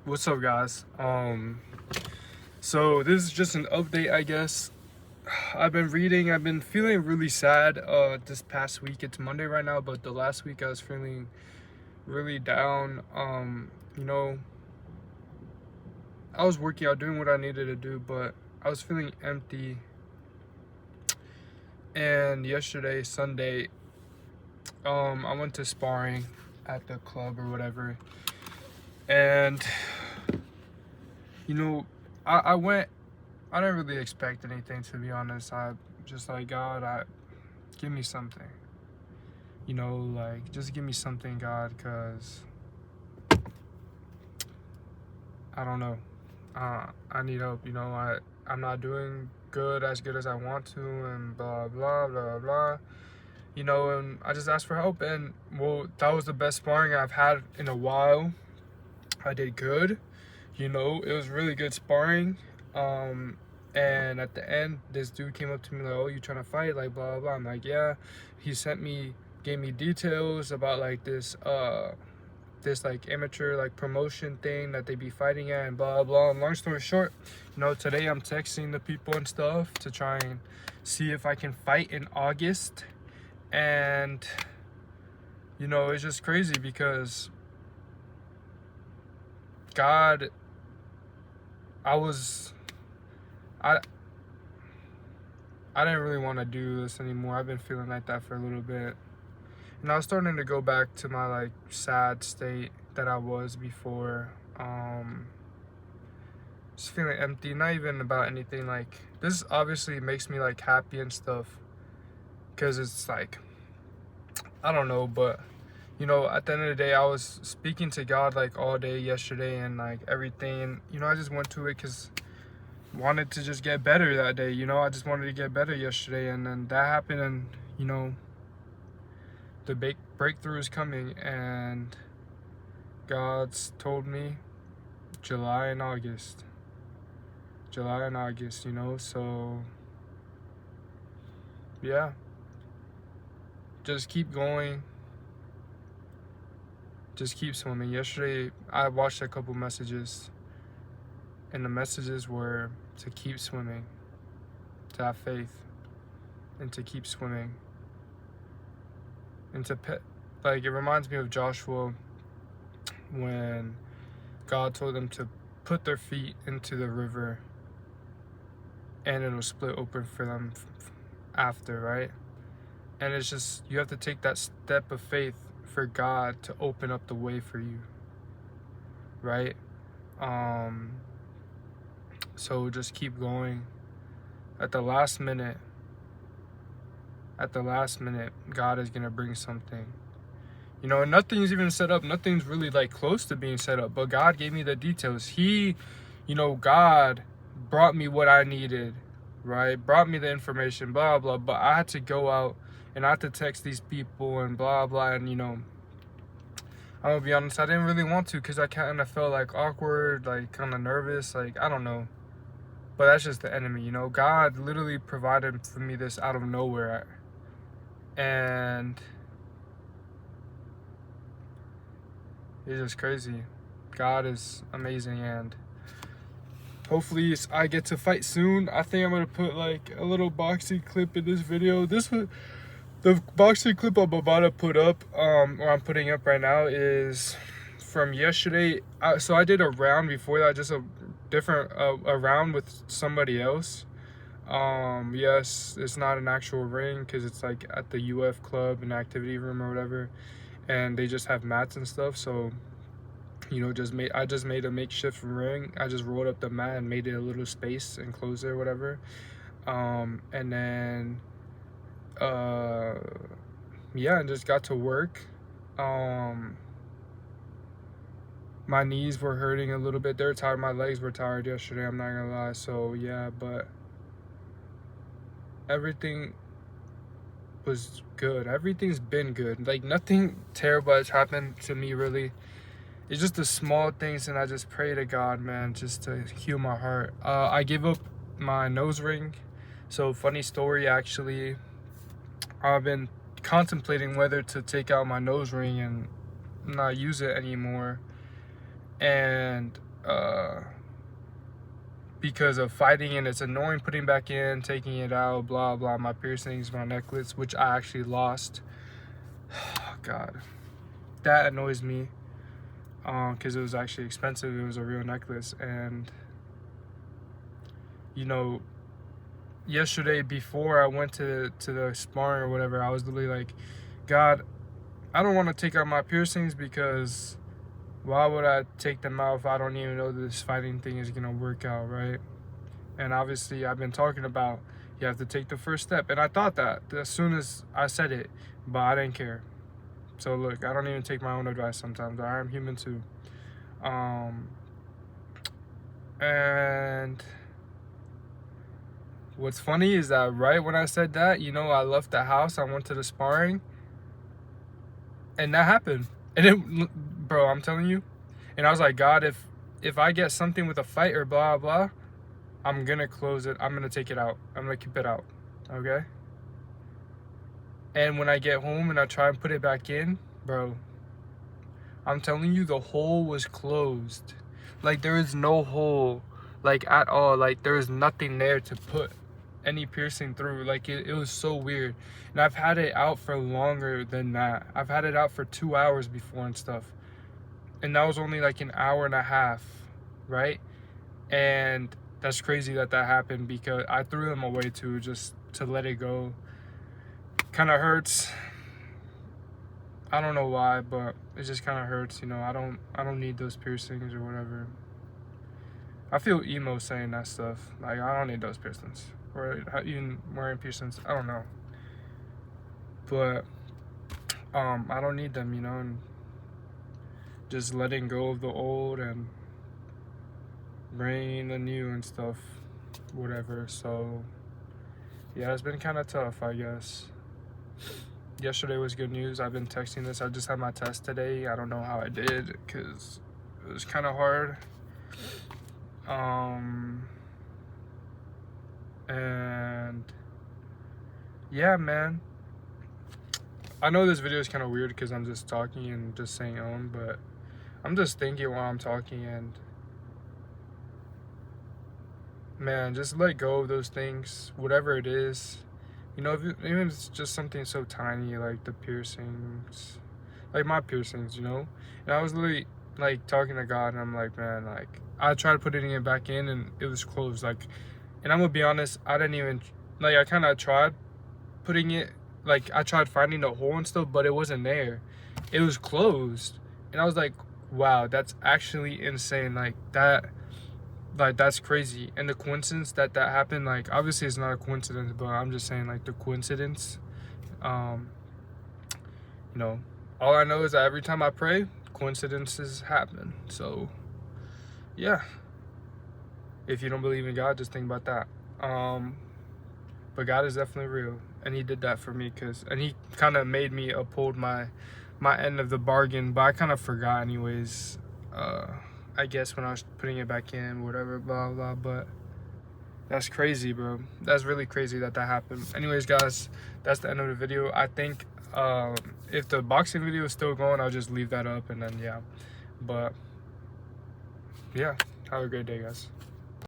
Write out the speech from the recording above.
What's up, guys? So this is just an update, I guess. I've been feeling really sad this past week. It's Monday right now, but the last week I was feeling really down. You know, I was working out, doing what I needed to do, but I was feeling empty. And yesterday, Sunday, I went to sparring at the club or whatever. And you know, I went. I didn't really expect anything, to be honest. I just like, God, give me something. Like, just give me something, God, because I don't know. I need help. I'm not doing as good as I want to, and blah blah blah blah. And I just asked for help, and well, that was the best sparring I've had in a while. I did good. It was really good sparring. And at the end, this dude came up to me like, "Oh, you trying to fight?" Like, blah blah blah. I'm like, "Yeah." He gave me details about like this like amateur like promotion thing that they be fighting at, and blah blah. And long story short, today I'm texting the people and stuff to try and see if I can fight in August. And it's just crazy because God, I was I I didn't really want to do this anymore. I've been feeling like that for a little bit. And I was starting to go back to my like sad state that I was before. Just feeling empty, not even about anything. Like, this obviously makes me like happy and stuff, because it's like, I don't know, but at the end of the day, I was speaking to God like all day yesterday and like everything. I just went to it because wanted to just get better that day. I just wanted to get better yesterday, and then that happened, and the breakthrough is coming, and God's told me July and August. So yeah, just keep going, just keep swimming. Yesterday I watched a couple messages, and the messages were to keep swimming, to have faith, and to keep swimming, and like, it reminds me of Joshua when God told them to put their feet into the river and it'll split open for them after, right? And it's just, you have to take that step of faith for God to open up the way for you, right? So just keep going. At the last minute, God is gonna bring something. And nothing's even set up. Nothing's really like close to being set up. But God gave me the details. God brought me what I needed, right? Brought me the information, blah blah. But I had to go out and I had to text these people and blah blah. And I'm gonna be honest, I didn't really want to, because I kind of felt like awkward, like kind of nervous, like, I don't know. But that's just the enemy. God literally provided for me this out of nowhere, and it's just crazy. God is amazing, and hopefully I get to fight soon. I think I'm gonna put like a little boxing clip in this video. The boxing clip I'm about to put up, or I'm putting up right now, is from yesterday. So I did a round before that, just a round with somebody else. Yes, it's not an actual ring, because it's like at the UF club, an activity room or whatever, and they just have mats and stuff. So I just made a makeshift ring. I just rolled up the mat and made it a little space and closed it or whatever. And then yeah, and just got to work. My knees were hurting a little bit. They're tired. My legs were tired yesterday, I'm not gonna lie. So yeah, but everything was good. Everything's been good. Like, nothing terrible has happened to me, really. It's just the small things, and I just pray to God, man, just to heal my heart. I gave up my nose ring. So, funny story, actually. I've been contemplating whether to take out my nose ring and not use it anymore. And because of fighting, and it's annoying putting back in, taking it out, blah blah. My piercings, my necklace, which I actually lost. Oh, God, that annoys me, because it was actually expensive. It was a real necklace. And you know, yesterday before I went to the sparring or whatever, I was literally like, God, I don't want to take out my piercings, because why would I take them out if I don't even know this fighting thing is gonna work out, right? And obviously I've been talking about you have to take the first step, and I thought that as soon as I said it, but I didn't care. So look, I don't even take my own advice sometimes. I am human too. And what's funny is that right when I said that, you know, I left the house, I went to the sparring, and that happened. And it, bro, I'm telling you. And I was like, God, if I get something with a fight or blah blah, I'm gonna close it. I'm gonna take it out. I'm gonna keep it out. Okay? And when I get home and I try and put it back in, bro, I'm telling you, the hole was closed. Like, there is no hole, like, at all. Like, there is nothing there to put any piercing through. Like, it was so weird. And I've had it out for longer than that. I've had it out for 2 hours before and stuff. And that was only like an hour and a half, right? And that's crazy that happened, because I threw them away too, just to let it go. Kind of hurts. I don't know why, but it just kind of hurts, you know. I don't need those piercings or whatever. I feel emo saying that stuff. Like, I don't need those piercings, or even wearing piercings. I don't know, but I don't need them, you know. And just letting go of the old and bringing the new and stuff, whatever. So yeah, it's been kind of tough, I guess. Yesterday was good news. I've been texting this. I just had my test today. I don't know how I did, because it was kind of hard. And yeah, man, I know this video is kind of weird because I'm just talking and just saying but I'm just thinking while I'm talking. And man, just let go of those things, whatever it is. You know, even if it's just something so tiny, like the piercings, like my piercings, you know. And I was literally like talking to God, and I'm like, man, like, I tried putting it back in, and it was closed. Like, and I'm gonna be honest, I didn't even, like, I kind of tried putting it, like, I tried finding the hole and stuff, but it wasn't there. It was closed. And I was like, wow, that's actually insane. Like, that's crazy. And the coincidence that happened, like, obviously it's not a coincidence, but I'm just saying, like, the coincidence, you know, all I know is that every time I pray, coincidences happen. So yeah, if you don't believe in God, just think about that. But God is definitely real, and he did that for me, and he kind of made me uphold my end of the bargain, but I kind of forgot anyways, I guess, when I was putting it back in, whatever, blah blah. But that's crazy, bro. That's really crazy that happened. Anyways, guys, that's the end of the video. I think if the boxing video is still going, I'll just leave that up, and then yeah. But yeah, have a great day, guys.